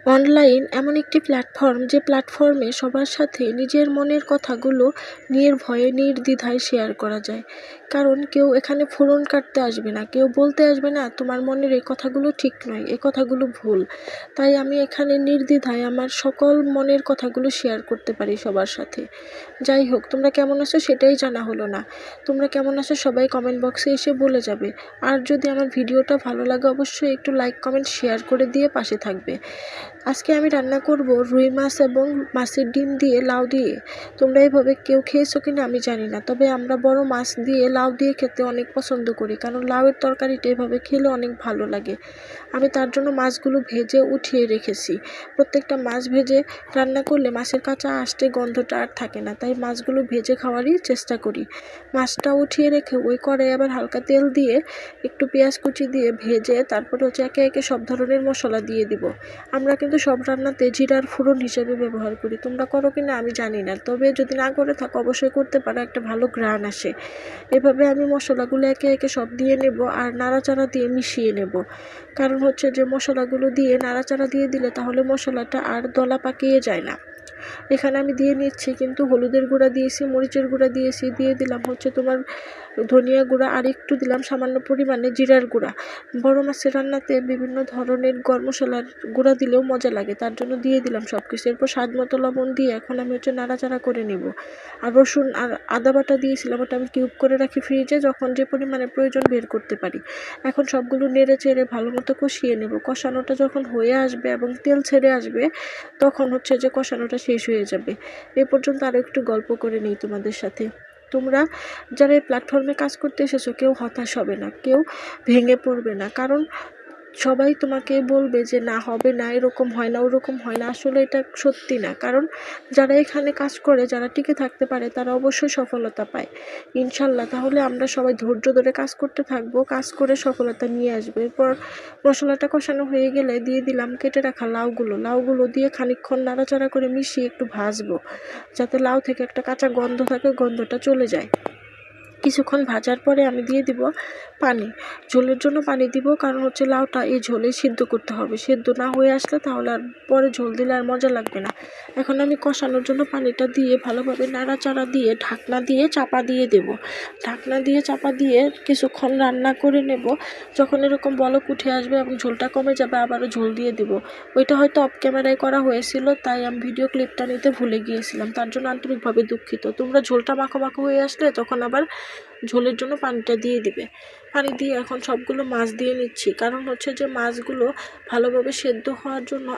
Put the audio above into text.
Online এমন একটি platform, যে প্ল্যাটফর্মে সবার সাথে নিজের মনের কথাগুলো নির্ভয়ে নির্দ্বিধায় শেয়ার করা যায়। কারণ কেউ এখানে ফোড়ন কাটতে আসবে না, কেউ বলতে আসবে না তোমার মনের এই কথাগুলো ঠিক নয়, এই কথাগুলো ভুল। তাই আমি এখানে নির্দ্বিধায় আমার সকল মনের কথাগুলো শেয়ার করতে পারি সবার সাথে। যাই হোক, তোমরা কেমন আছো সেটাই জানা হলো না। তোমরা কেমন আছো সবাই কমেন্ট বক্সে এসে বলে যাবে। আর যদি আমার ভিডিওটা ভালো লাগে অবশ্যই একটু লাইক কমেন্ট শেয়ার করে দিয়ে পাশে থাকবে। আজকে আমি রান্না করব রুই মাছ এবং মাছের ডিম দিয়ে লাউ দিয়ে। তোমরা এইভাবে কেউ খেয়েছো কিনা আমি জানি না, তবে আমরা বড় মাছ দিয়ে লাউ দিয়ে খেতে অনেক পছন্দ করি, কারণ লাউয়ের তরকারিটা এভাবে খেলে অনেক ভালো লাগে। আমি তার জন্য মাছগুলো ভেজে উঠিয়ে রেখেছি। প্রত্যেকটা মাছ ভেজে রান্না করলে মাছের কাঁচা আঁশটে গন্ধটা আর থাকে না, তাই মাছগুলো ভেজে খাওয়ারই চেষ্টা করি। মাছটা উঠিয়ে রেখে ওই কড়াই আবার হালকা তেল দিয়ে একটু পেঁয়াজ কুচি দিয়ে ভেজে তারপরে হচ্ছে একে একে সব ধরনের মশলা দিয়ে দিব। আমরা কিন্তু সব রান্নাতে জিরার ফোড়ন হিসেবে ব্যবহার করি, তোমরা করো কিনা আমি জানি না, তবে যদি না করে থাকো অবশ্যই করতে পারো, একটা ভালো ঘ্রাণ আসে। এভাবে আমি মশলাগুলো একে একে সব দিয়ে নেব আর নাড়াচাড়া দিয়ে মিশিয়ে নেব। কারণ হচ্ছে যে মশলাগুলো দিয়ে নাড়াচাড়া দিয়ে দিলে তাহলে মশলাটা আর দলা পাকিয়ে যায় না। এখানে আমি দিয়ে নিচ্ছি কিন্তু হলুদের গুঁড়া দিয়েছি, মরিচের গুঁড়া দিয়েছি, দিয়ে দিলাম হচ্ছে তোমার ধনিয়া গুঁড়া, আর একটু দিলাম সামান্য পরিমাণে জিরার গুঁড়া। বড় মাছের রান্নাতে বিভিন্ন ধরনের গরম মশলার গুঁড়া দিলেও মজা লাগে, তার জন্য দিয়ে দিলাম সব কিছু। এরপর স্বাদ মতো লবণ দিয়ে এখন আমি হচ্ছে নাড়াচাড়া করে নেব। আর রসুন আর আদা বাটা দিয়েছিলাম, ওটা আমি কিউব করে রাখি ফ্রিজে, যখন যে পরিমাণে প্রয়োজন বের করতে পারি। এখন সবগুলো নেড়ে চেড়ে ভালো মতো কষিয়ে নেব। কষানোটা যখন হয়ে আসবে এবং তেল ছেড়ে আসবে তখন হচ্ছে যে কষানোটা শেষ হয়ে যাবে। এ পর্যন্ত আরও একটু গল্প করে নিই তোমাদের সাথে। তোমরা যারা এই প্ল্যাটফর্মে কাজ করতে এসেছো কেউ হতাশ হবে না, কেউ ভেঙে পড়বে না, কারণ সবাই তোমাকে বলবে যে না হবে না, এরকম হয় না, ওরকম হয় না। আসলে এটা সত্যি না, কারণ যারা এখানে কাজ করে, যারা টিকে থাকতে পারে তারা অবশ্যই সফলতা পায় ইনশাল্লাহ। তাহলে আমরা সবাই ধৈর্য ধরে কাজ করতে থাকবো, কাজ করে সফলতা নিয়ে আসবো। এরপর মশলাটা কষানো হয়ে গেলে দিয়ে দিলাম কেটে রাখা লাউগুলো দিয়ে খানিকক্ষণ নাড়াচাড়া করে মিশিয়ে একটু ভাজবো, যাতে লাউ থেকে একটা কাঁচা গন্ধ থাকে, গন্ধটা চলে যায়। কিছুক্ষণ ভাজার পরে আমি দিয়ে দিব পানি। ঝোলের জন্য পানি দিব, কারণ হচ্ছে লাউটা এই ঝোলে সিদ্ধ করতে হবে। সিদ্ধ না হয়ে আসলে তাহলে আর পরে ঝোল দিলে আর মজা লাগবে না। এখন আমি কষানোর জন্য পানিটা দিয়ে ভালোভাবে নাড়াচাড়া দিয়ে ঢাকনা দিয়ে চাপা দিয়ে দেব। ঢাকনা দিয়ে চাপা দিয়ে কিছুক্ষণ রান্না করে নেব। যখন এরকম বলক উঠে আসবে এবং ঝোলটা কমে যাবে আবারও ঝোল দিয়ে দিব। ওইটা হয়তো অফ ক্যামেরায় করা হয়েছিল, তাই আমি ভিডিও ক্লিপটা নিতে ভুলে গিয়েছিলাম, তার জন্য আন্তরিকভাবে দুঃখিত। তোমরা ঝোলটা মাখো মাখো হয়ে আসলে তখন আবার ঝোলের জন্য পানিটা দিয়ে দিবে। পানি দিয়ে এখন সবগুলো মাছ দিয়ে নিচ্ছি, কারণ হচ্ছে যে মাছগুলো ভালোভাবে সেদ্ধ হওয়ার জন্য